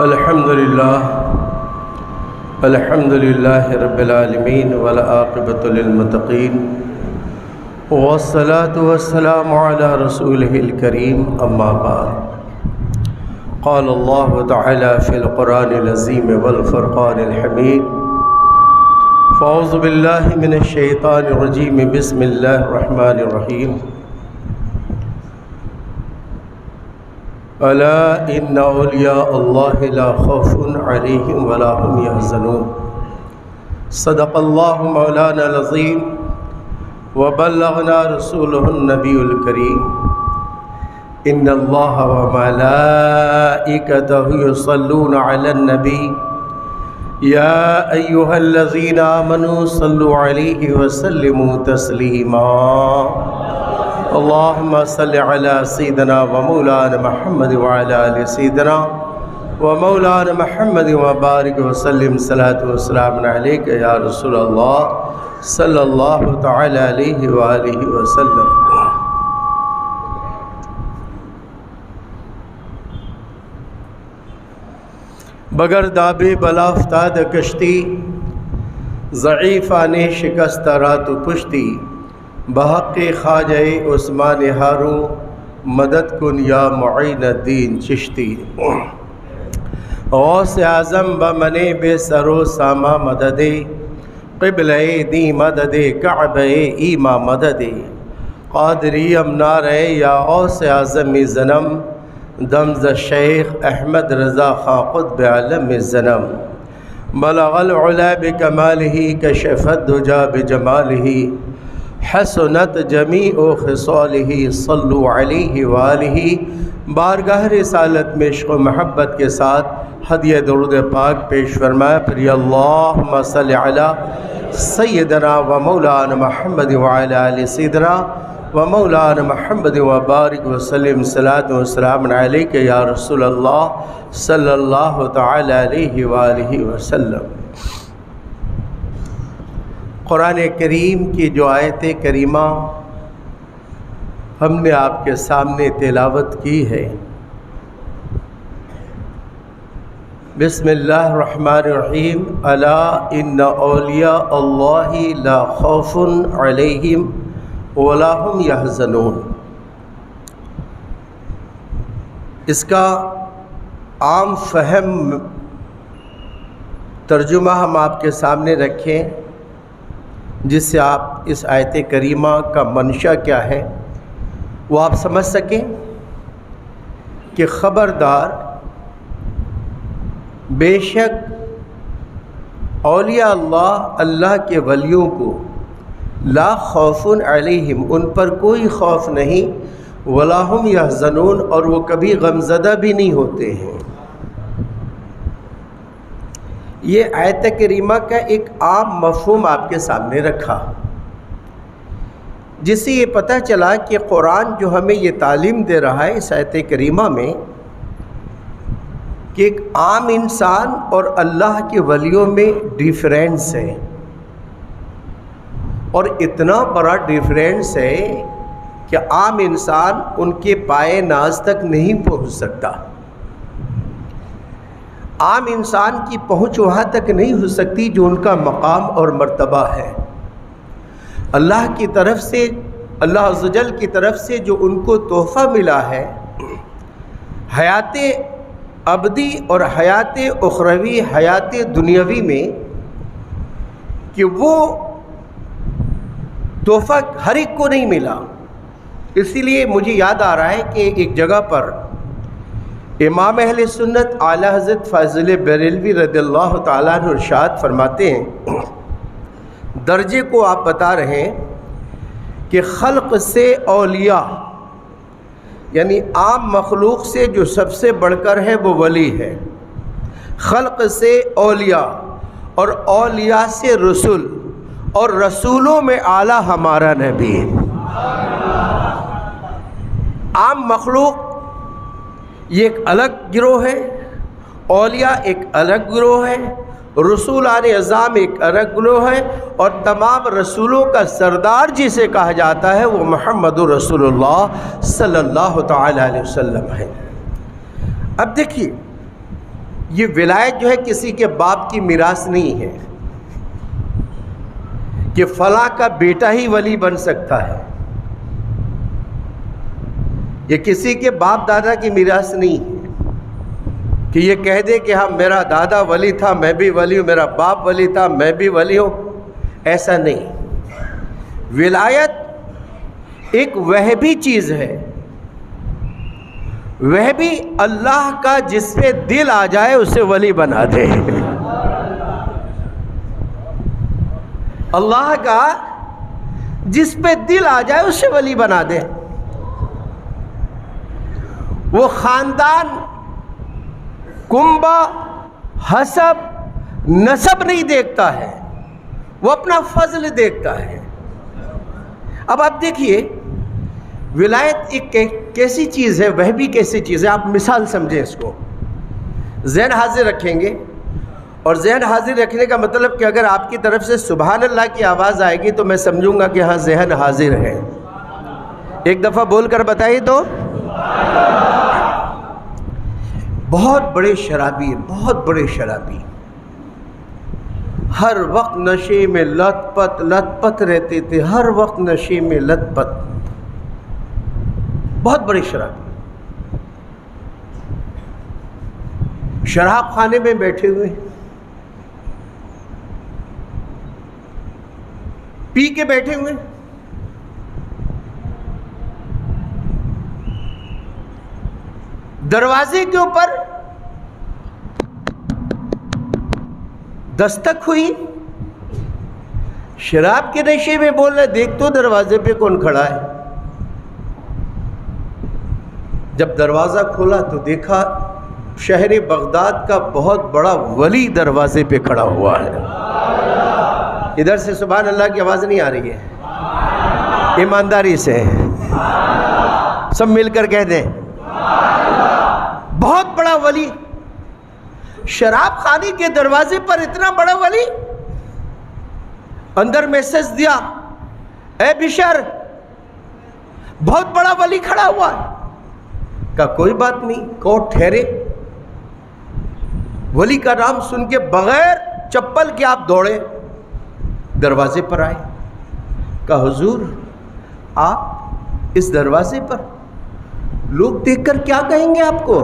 الحمد لله رب العالمين والعاقبة للمتقين والصلاة والسلام على رسوله الكريم أما بعد قال الله تعالى في القرآن العظيم والفرقان الحميد فأعوذ بالله من الشيطان الرجيم بسم الله الرحمن الرحيم ألا إن أولياء الله لا خوف عليهم ولا هم يحزنون صدق الله مولانا العظيم وبلغنا رسوله النبي الكريم إن الله وملائكته يصلون على النبي يا أيها الذين آمنوا صلوا عليه وسلموا تسليما اللهم صل على سيدنا ومولانا محمد وعلى آل سيدنا ومولانا محمد وبارك وسلم صلاة وسلام عليك يا رسول الله صلی اللہ تعالی علیہ وآلہ وسلم۔ بگر داب بلا افتاد کشتی ضعیفان شکست رات و پشتی بحق خواجہ عثمان ہاروں مدد کن یا معین الدین چشتی غوث اعظم بمن بے سر و ساما مدد قبلہ دی مدد کعبہ ایما مدد قادری امنار یا غوث اعظم زنم دمز شیخ احمد رضا خان قطب عالم زنم بلغ العلا بکمالہ کشف الدجا بجمالہ حسنت جمیع خصالہ صلو علیہ وآلہ۔ بارگاہ رسالت میں عشق و محبت کے ساتھ ہدیہ درود پاک پیش فرمایا، پھر اللہم صلی علی سیدنا و مولانا محمد وعلی آل سیدنا و مولانا محمد وبارک وسلم صلاۃ و سلام علیک یا رسول اللہ صلی اللہ تعالی علیہ وآلہ وسلم۔ قرآن کریم کی جو آیت کریمہ ہم نے آپ کے سامنے تلاوت کی ہے، بسم اللہ الرحمن الرحیم، الا ان اولیاء اللہ لا خوف علیہم ولا هم یحزنون۔ اس کا عام فہم ترجمہ ہم آپ کے سامنے رکھیں، جس سے آپ اس آیت کریمہ کا منشا کیا ہے وہ آپ سمجھ سکیں کہ خبردار، بے شک اولیاء اللہ کے ولیوں کو لا خوف علیہم، ان پر کوئی خوف نہیں، ولا هم یحزنون، اور وہ کبھی غمزدہ بھی نہیں ہوتے ہیں۔ یہ آیت کریمہ کا ایک عام مفہوم آپ کے سامنے رکھا، جس سے یہ پتہ چلا کہ قرآن جو ہمیں یہ تعلیم دے رہا ہے اس آیت کریمہ میں کہ ایک عام انسان اور اللہ کے ولیوں میں ڈیفرنس ہے، اور اتنا بڑا ڈیفرنس ہے کہ عام انسان ان کے پائے ناز تک نہیں پہنچ سکتا۔ عام انسان کی پہنچ وہاں تک نہیں ہو سکتی جو ان کا مقام اور مرتبہ ہے۔ اللہ کی طرف سے، اللہ عز و جل کی طرف سے جو ان کو تحفہ ملا ہے، حیات ابدی اور حیات اخروی، حیات دنیاوی میں، کہ وہ تحفہ ہر ایک کو نہیں ملا۔ اسی لیے مجھے یاد آ رہا ہے کہ ایک جگہ پر امام اہل سنت اعلیٰ حضرت فاضل بریلوی رضی اللہ تعالیٰ عنہ ارشاد فرماتے ہیں، درجے کو آپ بتا رہے ہیں کہ خلق سے اولیاء، یعنی عام مخلوق سے جو سب سے بڑھ کر ہے وہ ولی ہے، خلق سے اولیاء، اور اولیاء سے رسول، اور رسولوں میں اعلیٰ ہمارا نبی ہے۔ عام مخلوق یہ ایک الگ گروہ ہے، اولیاء ایک الگ گروہ ہے، رسولان اعظام ایک الگ گروہ ہے، اور تمام رسولوں کا سردار جسے کہا جاتا ہے وہ محمد رسول اللہ صلی اللہ تعالی علیہ وسلم ہے۔ اب دیکھیے یہ ولایت جو ہے کسی کے باپ کی میراث نہیں ہے کہ فلاں کا بیٹا ہی ولی بن سکتا ہے. یہ کسی کے باپ دادا کی میراث نہیں ہے کہ یہ کہہ دے کہ ہاں میرا دادا ولی تھا میں بھی ولی ہوں، میرا باپ ولی تھا میں بھی ولی ہوں. ایسا نہیں. ولایت ایک وہبی چیز ہے. وہ بھی اللہ کا جس پہ دل آ جائے اسے ولی بنا دے. اللہ کا جس پہ دل آ جائے اسے ولی بنا دے. وہ خاندان، کنبہ، حسب، نسب نہیں دیکھتا ہے، وہ اپنا فضل دیکھتا ہے. اب آپ دیکھیے ولایت ایک کیسی چیز ہے، وہ بھی کیسی چیز ہے. آپ مثال سمجھیں اس کو. ذہن حاضر رکھیں گے، اور ذہن حاضر رکھنے کا مطلب کہ اگر آپ کی طرف سے سبحان اللہ کی آواز آئے گی تو میں سمجھوں گا کہ ہاں ذہن حاضر ہے. ایک دفعہ بول کر بتائیے تو. بہت بڑے شرابی ہیں، بہت بڑے شرابی، ہر وقت نشے میں لت پت رہتے تھے، ہر وقت نشے میں لت پت. بہت بڑے شرابی شراب خانے میں بیٹھے ہوئے، پی کے بیٹھے ہوئے. دروازے کے اوپر دستک ہوئی. شراب کے نشے میں بول رہے دیکھ تو دروازے پہ کون کھڑا ہے. جب دروازہ کھولا تو دیکھا شہر بغداد کا بہت بڑا ولی دروازے پہ کھڑا ہوا ہے. ادھر سے سبحان اللہ کی آواز نہیں آ رہی ہے، ایمانداری سے سب مل کر کہہ دیں بہت بڑا ولی. شراب خانے کے دروازے پر اتنا بڑا ولی. اندر میسج دیا، اے بشر بہت بڑا ولی کھڑا ہوا ہے. کہا کوئی بات نہیں، کوٹ ٹھہرے. ولی کا نام سن کے بغیر چپل کے آپ دوڑے دروازے پر آئے. کہا حضور آپ اس دروازے پر، لوگ دیکھ کر کیا کہیں گے آپ کو؟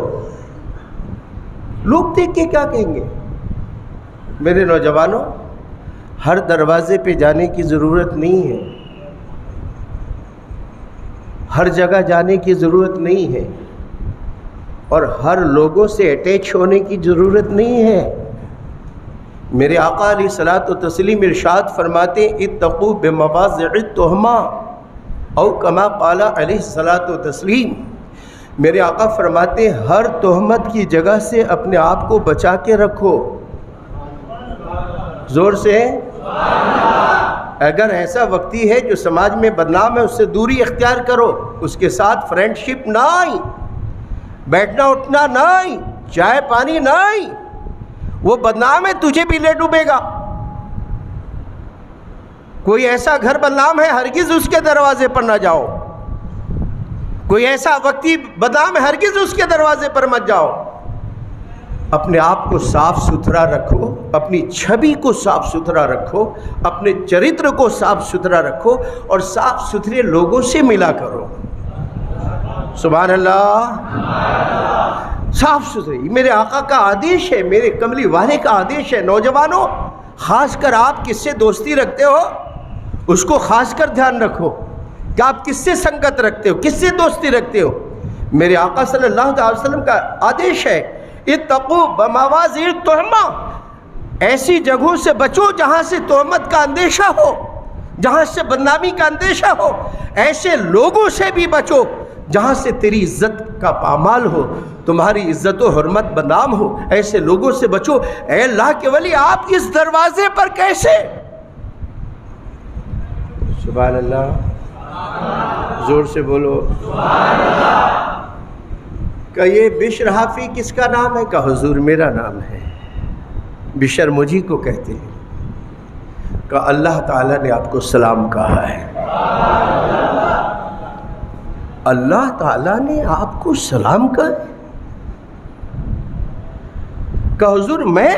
لوگ دیکھ کے کیا کہیں گے؟ میرے نوجوانوں، ہر دروازے پہ جانے کی ضرورت نہیں ہے، ہر جگہ جانے کی ضرورت نہیں ہے، اور ہر لوگوں سے اٹیچ ہونے کی ضرورت نہیں ہے. میرے آقا علیہ الصلوۃ والتسلیم ارشاد فرماتے ہیں اتقوا بمواضع التہمہ او کما قال علیہ الصلوۃ والتسلیم. میرے آقا فرماتے ہیں ہر تہمت کی جگہ سے اپنے آپ کو بچا کے رکھو. زور سے. اگر ایسا وقتی ہے جو سماج میں بدنام ہے اس سے دوری اختیار کرو، اس کے ساتھ فرینڈ شپ نہیں، بیٹھنا اٹھنا نہیں، چائے پانی نہیں. وہ بدنام ہے، تجھے بھی لے ڈوبے گا. کوئی ایسا گھر بدنام ہے ہرگز اس کے دروازے پر نہ جاؤ. کوئی ایسا وقتی بدنام ہے ہرگز اس کے دروازے پر مت جاؤ. اپنے آپ کو صاف ستھرا رکھو، اپنی چھبی کو صاف ستھرا رکھو، اپنے چرتر کو صاف ستھرا رکھو، اور صاف ستھرے لوگوں سے ملا کرو. سبحان اللہ. صاف ستھری میرے آقا کا آدیش ہے، میرے کملی والے کا آدیش ہے. نوجوانوں، خاص کر آپ کس سے دوستی رکھتے ہو اس کو خاص کر دھیان رکھو کہ آپ کس سے سنگت رکھتے ہو، کس سے دوستی رکھتے ہو. میرے آقا صلی اللہ علیہ وسلم کا آدیش ہے اتقوا بمواضع التہمہ. ایسی جگہوں سے بچو جہاں سے تہمت کا اندیشہ ہو، جہاں سے بدنامی کا اندیشہ ہو. ایسے لوگوں سے بھی بچو جہاں سے تیری عزت کا پامال ہو، تمہاری عزت و حرمت بدنام ہو. ایسے لوگوں سے بچو. اے اللہ کے ولی، آپ اس دروازے پر کیسے؟ سبحان اللہ. زور سے بولو سبحان اللہ. کہ یہ بشر حافی کس کا نام ہے؟ کہ حضور میرا نام ہے. بشر مجھی کو کہتے ہیں. کہ اللہ تعالیٰ نے آپ کو سلام کہا ہے. اللہ تعالیٰ نے آپ کو سلام کہا. کہا حضور میں؟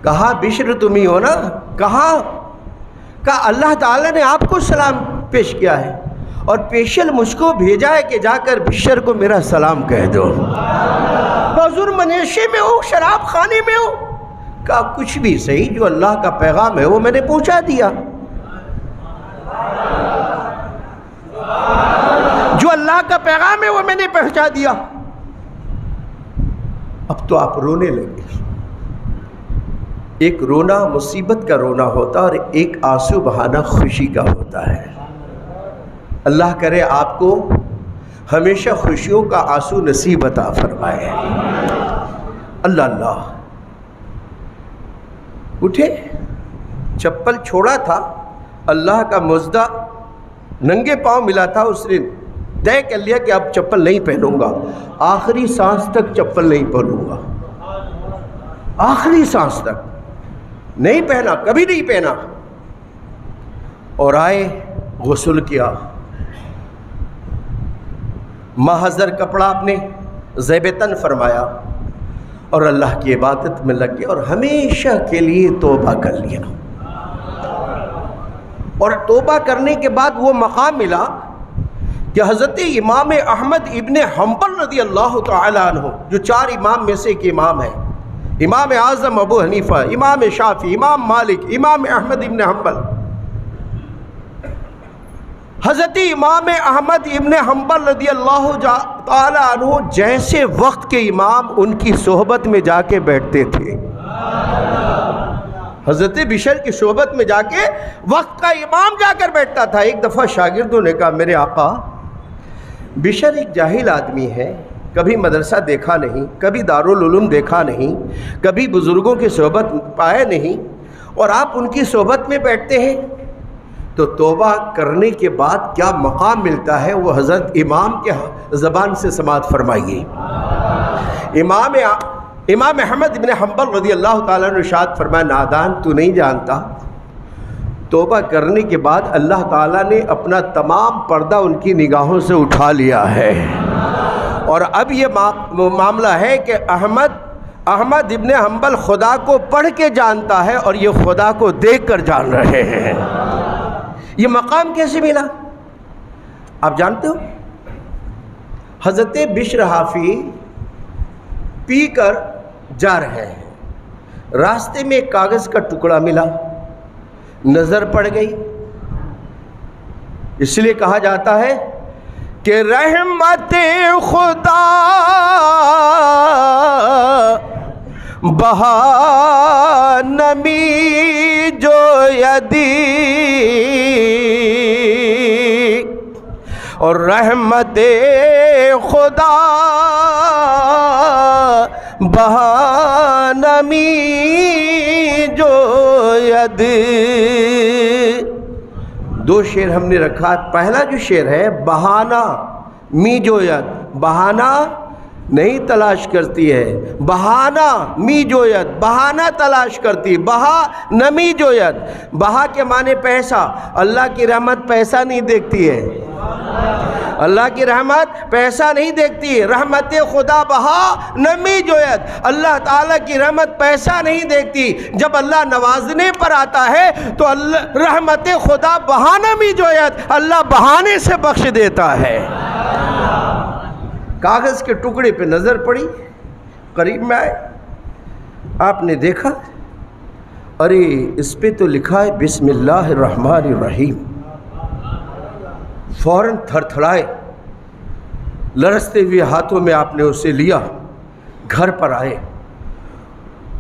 کہا بشر تم ہی ہو نا؟ کہا اللہ تعالیٰ نے آپ کو سلام پیش کیا ہے اور پیشل مجھ کو بھیجا ہے کہ جا کر بشر کو میرا سلام کہہ دو۔ حضور منیشے میں ہو، شراب خانے میں ہو؟ کہا کچھ بھی صحیح، جو اللہ کا پیغام ہے وہ میں نے پہنچا دیا، جو اللہ کا پیغام ہے وہ میں نے پہنچا دیا۔ اب تو آپ رونے لگے۔ ایک رونا مصیبت کا رونا ہوتا اور ایک آنسو بہانا خوشی کا ہوتا ہے۔ اللہ کرے آپ کو ہمیشہ خوشیوں کا آنسو نصیب عطا فرمائے۔ اللہ اللہ۔ اٹھے، چپل چھوڑا تھا، اللہ کا مزدہ ننگے پاؤں ملا تھا، اس نے طے کر لیا کہ اب چپل نہیں پہنوں گا، آخری سانس تک چپل نہیں پہنوں گا، آخری سانس تک نہیں پہنا، کبھی نہیں پہنا۔ اور آئے، غسل کیا، محضر کپڑا اپنے زیب تن فرمایا اور اللہ کی عبادت میں لگ گیا اور ہمیشہ کے لیے توبہ کر لیا۔ اور توبہ کرنے کے بعد وہ مقام ملا کہ حضرت امام احمد ابن حنبل رضی اللہ تعالی عنہ، جو 4 امام میں سے ایک امام ہے، امام اعظم ابو حنیفہ، امام شافعی، امام مالک، امام احمد ابن حنبل، حضرت امام احمد ابن حنبل رضی اللہ تعالی عنہ جیسے وقت کے امام ان کی صحبت میں جا کے بیٹھتے تھے۔ حضرت بشر کی صحبت میں جا کے وقت کا امام جا کر بیٹھتا تھا۔ ایک دفعہ شاگردوں نے کہا میرے آقا، بشر ایک جاہل آدمی ہے، کبھی مدرسہ دیکھا نہیں، کبھی دارالعلوم دیکھا نہیں، کبھی بزرگوں کی صحبت پائے نہیں، اور آپ ان کی صحبت میں بیٹھتے ہیں، تو توبہ کرنے کے بعد کیا مقام ملتا ہے وہ حضرت امام کے زبان سے سماعت فرمائیے۔ امام احمد بن حنبل رضی اللہ تعالیٰ نے ارشاد فرمایا، نادان تو نہیں جانتا، توبہ کرنے کے بعد اللہ تعالیٰ نے اپنا تمام پردہ ان کی نگاہوں سے اٹھا لیا ہے، اور اب یہ معاملہ ہے کہ احمد ابن حنبل خدا کو پڑھ کے جانتا ہے اور یہ خدا کو دیکھ کر جان رہے ہیں۔ یہ مقام کیسے ملا آپ جانتے ہو؟ حضرت بشر حافی پی کر جا رہے ہیں، راستے میں ایک کاغذ کا ٹکڑا ملا، نظر پڑ گئی، اس لیے کہا جاتا ہے کہ رحمت خدا بہا نمی جو یدی، اور رحمت خدا بہا نمی جو ید۔ 2 شعر ہم نے رکھا، پہلا جو شعر ہے بہانہ می جو ید، بہانہ نہیں تلاش کرتی ہے، بہانہ می جو ید، بہانہ تلاش کرتی، بہا نمی جو ید، بہا کے معنی پیسہ، اللہ کی رحمت پیسہ نہیں دیکھتی ہے، اللہ کی رحمت پیسہ نہیں دیکھتی، رحمت خدا بہا نمی جو ید، اللہ تعالیٰ کی رحمت پیسہ نہیں دیکھتی، جب اللہ نوازنے پر آتا ہے تو اللہ رحمت خدا بہا نمی جو ید، اللہ بہانے سے بخش دیتا ہے۔ کاغذ کے ٹکڑے پہ نظر پڑی، قریب میں آئے، آپ نے دیکھا ارے اس پہ تو لکھا ہے بسم اللہ الرحمن الرحیم، فوراً تھر تھڑائے، لرزتے ہوئے ہاتھوں میں آپ نے اسے لیا، گھر پر آئے،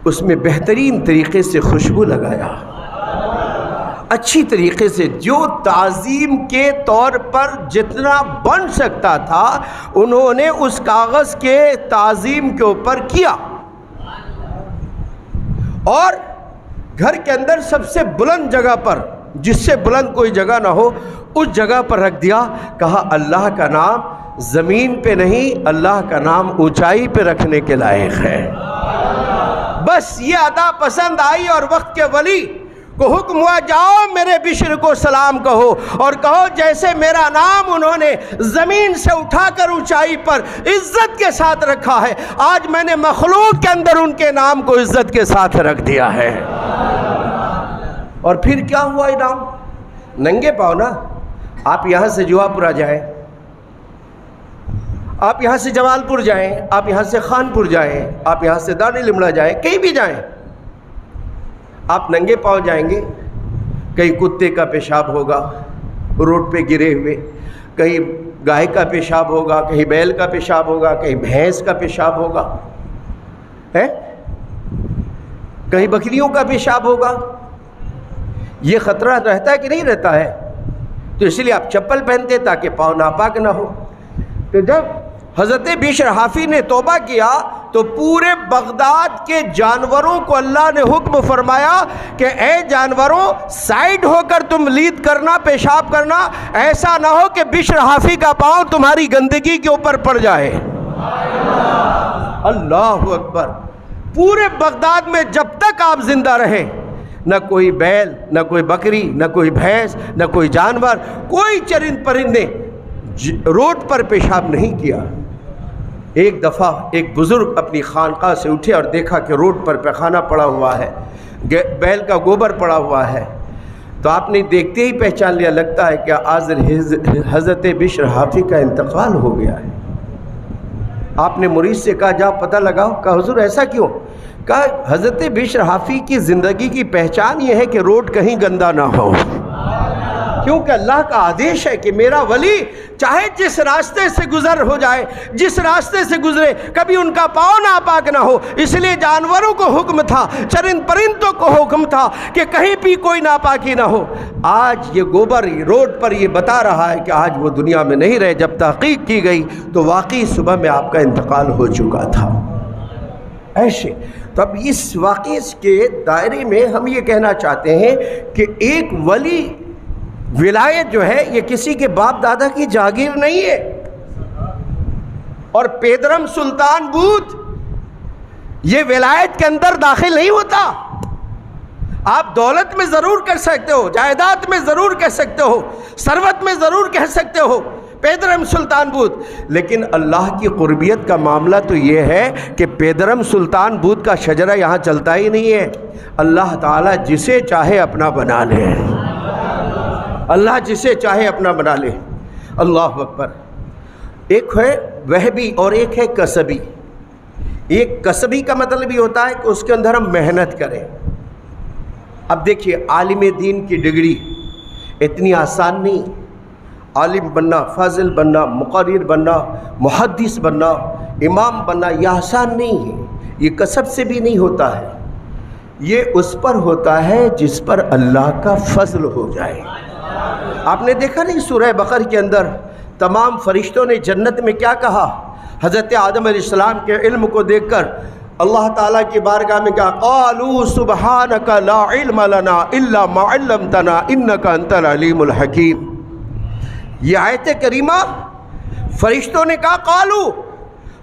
اس میں بہترین طریقے سے خوشبو لگایا، اچھی طریقے سے، جو تعظیم کے طور پر جتنا بن سکتا تھا انہوں نے اس کاغذ کے تعظیم کے اوپر کیا، اور گھر کے اندر سب سے بلند جگہ پر، جس سے بلند کوئی جگہ نہ ہو، اس جگہ پر رکھ دیا، کہا اللہ کا نام زمین پہ نہیں، اللہ کا نام اونچائی پہ رکھنے کے لائق ہے۔ بس یہ ادا پسند آئی اور وقت کے ولی کو حکم ہوا جاؤ میرے بشر کو سلام کہو اور کہو جیسے میرا نام انہوں نے زمین سے اٹھا کر اونچائی پر عزت کے ساتھ رکھا ہے، آج میں نے مخلوق کے اندر ان کے نام کو عزت کے ساتھ رکھ دیا ہے۔ اور پھر کیا ہوا انعام؟ ننگے پاؤں نا، آپ یہاں سے جوا پورہ جائیں، آپ یہاں سے جمال پور جائیں، آپ یہاں سے خان پور جائیں، آپ یہاں سے دانی لمڑا جائیں، کہیں بھی جائیں، آپ ننگے پاؤں جائیں گے، کہیں کتے کا پیشاب ہوگا روڈ پہ گرے ہوئے، کہیں گائے کا پیشاب ہوگا، کہیں بیل کا پیشاب ہوگا، کہیں بھینس کا پیشاب ہوگا، کہیں بکریوں کا پیشاب ہوگا۔ یہ خطرہ رہتا ہے کہ نہیں رہتا ہے؟ تو اس لیے آپ چپل پہنتے تاکہ پاؤں ناپاک نہ ہو۔ تو جب حضرت بشر حافی نے توبہ کیا تو پورے بغداد کے جانوروں کو اللہ نے حکم فرمایا کہ اے جانوروں سائیڈ ہو کر تم لید کرنا، پیشاب کرنا، ایسا نہ ہو کہ بشر حافی کا پاؤں تمہاری گندگی کے اوپر پڑ جائے۔ اللہ اکبر۔ پورے بغداد میں جب تک آپ زندہ رہے، نہ کوئی بیل، نہ کوئی بکری، نہ کوئی بھینس، نہ کوئی جانور، کوئی چرند پرند نے روڈ پر پیشاب نہیں کیا۔ ایک دفعہ ایک بزرگ اپنی خانقاہ سے اٹھے اور دیکھا کہ روڈ پر پیخانہ پڑا ہوا ہے، بیل کا گوبر پڑا ہوا ہے، تو آپ نے دیکھتے ہی پہچان لیا، لگتا ہے کہ آج حضرت بشر حافی کا انتقال ہو گیا ہے۔ آپ نے مرید سے کہا جا پتہ لگاؤ۔ کہا حضور ایسا کیوں؟ کہا حضرت بشر حافی کی زندگی کی پہچان یہ ہے کہ روڈ کہیں گندا نہ ہو، کیونکہ اللہ کا آدیش ہے کہ میرا ولی چاہے جس راستے سے گزر ہو جائے، جس راستے سے گزرے، کبھی ان کا پاؤں ناپاک نہ ہو۔ اس لیے جانوروں کو حکم تھا، چرند پرندوں کو حکم تھا کہ کہیں بھی کوئی ناپاکی نہ ہو۔ آج یہ گوبر روڈ پر یہ بتا رہا ہے کہ آج وہ دنیا میں نہیں رہے۔ جب تحقیق کی گئی تو واقعی صبح میں آپ کا انتقال ہو چکا تھا۔ ایسے تو اب اس واقعے کے دائرے میں ہم یہ کہنا چاہتے ہیں کہ ایک ولی ولایت جو ہے یہ کسی کے باپ دادا کی جاگیر نہیں ہے۔ اور پیدرم سلطان بود یہ ولایت کے اندر داخل نہیں ہوتا۔ آپ دولت میں ضرور کر سکتے ہو، جائیداد میں ضرور کہہ سکتے ہو، ثروت میں ضرور کہہ سکتے ہو پیدرم سلطان بود، لیکن اللہ کی قربیت کا معاملہ تو یہ ہے کہ پیدرم سلطان بود کا شجرہ یہاں چلتا ہی نہیں ہے۔ اللہ تعالیٰ جسے چاہے اپنا بنا لے، اللہ جسے چاہے اپنا بنا لے۔ اللہ اکبر۔ ایک ہے وہبی اور ایک ہے کسبی۔ ایک کسبی کا مطلب یہ ہوتا ہے کہ اس کے اندر ہم محنت کریں۔ اب دیکھیے عالم دین کی ڈگری اتنی آسان نہیں۔ عالم بننا، فاضل بننا، مقرر بننا، محدث بننا، امام بننا یہ آسان نہیں ہے۔ یہ کسب سے بھی نہیں ہوتا ہے، یہ اس پر ہوتا ہے جس پر اللہ کا فضل ہو جائے۔ آپ نے دیکھا نہیں سورہ بقرہ کے اندر تمام فرشتوں نے جنت میں کیا کہا؟ حضرت آدم علیہ السلام کے علم کو دیکھ کر اللہ تعالیٰ کی بارگاہ میں کہا قالوا سبحانک لا علم لنا الا ما علمتنا انک انت العلیم الحکیم۔ یہ آیت کریمہ فرشتوں نے کہا قالوا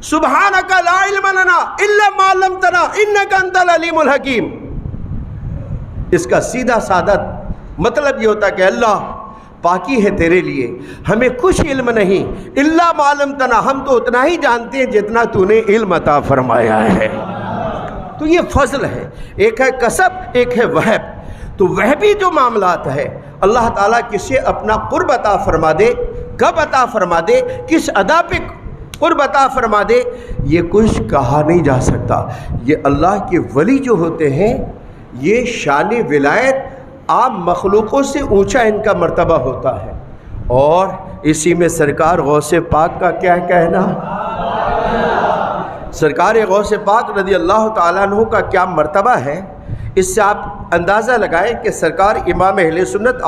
سبحانک لا علم لنا الا ما علمتنا انک انت العلیم الحکیم۔ اس کا سیدھا سادہ مطلب یہ ہوتا کہ اللہ پاکی ہے تیرے لیے، ہمیں کچھ علم نہیں، الا ما علمتنا، ہم تو اتنا ہی جانتے ہیں جتنا تو نے علم عطا فرمایا ہے۔ تو یہ فضل ہے۔ ایک ہے کسب، ایک ہے وہب۔ تو وہبی جو معاملات ہے اللہ تعالیٰ کسے اپنا قرب عطا فرما دے، کب عطا فرما دے، کس ادا پہ قرب عطا فرما دے، یہ کچھ کہا نہیں جا سکتا۔ یہ اللہ کے ولی جو ہوتے ہیں یہ شان ولایت عام مخلوقوں سے اونچا ان کا مرتبہ ہوتا ہے۔ اور اسی میں سرکار غوث پاک کا کیا کہنا، سرکار غوث پاک رضی اللہ تعالیٰ عنہ کا کیا مرتبہ ہے، اس سے آپ اندازہ لگائیں کہ سرکار امام اہل سنت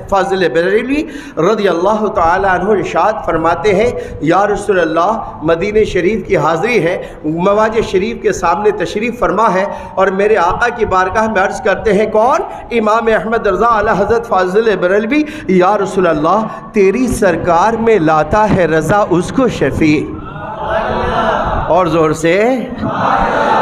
فاضل بریلوی رضی اللہ تعالیٰ عنہ ارشاد فرماتے ہیں یا رسول اللہ مدینہ شریف کی حاضری ہے، مواج شریف کے سامنے تشریف فرما ہے اور میرے آقا کی بارگاہ میں عرض کرتے ہیں کون؟ امام احمد رضا اعلی حضرت فاضل بریلوی، یا رسول اللہ تیری سرکار میں لاتا ہے رضا اس کو شفیع۔ اور زور سے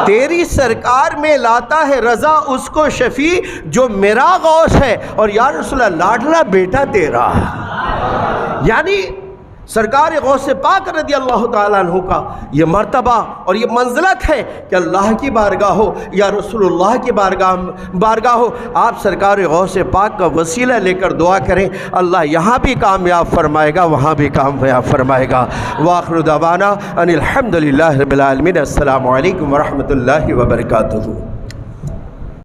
تیری سرکار میں لاتا ہے رضا اس کو شفیع جو میرا غوث ہے، اور یا رسول اللہ لاڈلا بیٹا تیرا، یعنی سرکار غوث پاک رضی اللہ تعالیٰ عنہ کا یہ مرتبہ اور یہ منزلت ہے کہ اللہ کی بارگاہ ہو یا رسول اللہ کی بارگاہ ہو، آپ سرکار غوث پاک کا وسیلہ لے کر دعا کریں، اللہ یہاں بھی کامیاب فرمائے گا، وہاں بھی کامیاب فرمائے گا۔ وآخر دعوانا ان الحمدللہ رب العالمین۔ السلام علیکم ورحمۃ اللہ وبرکاتہ۔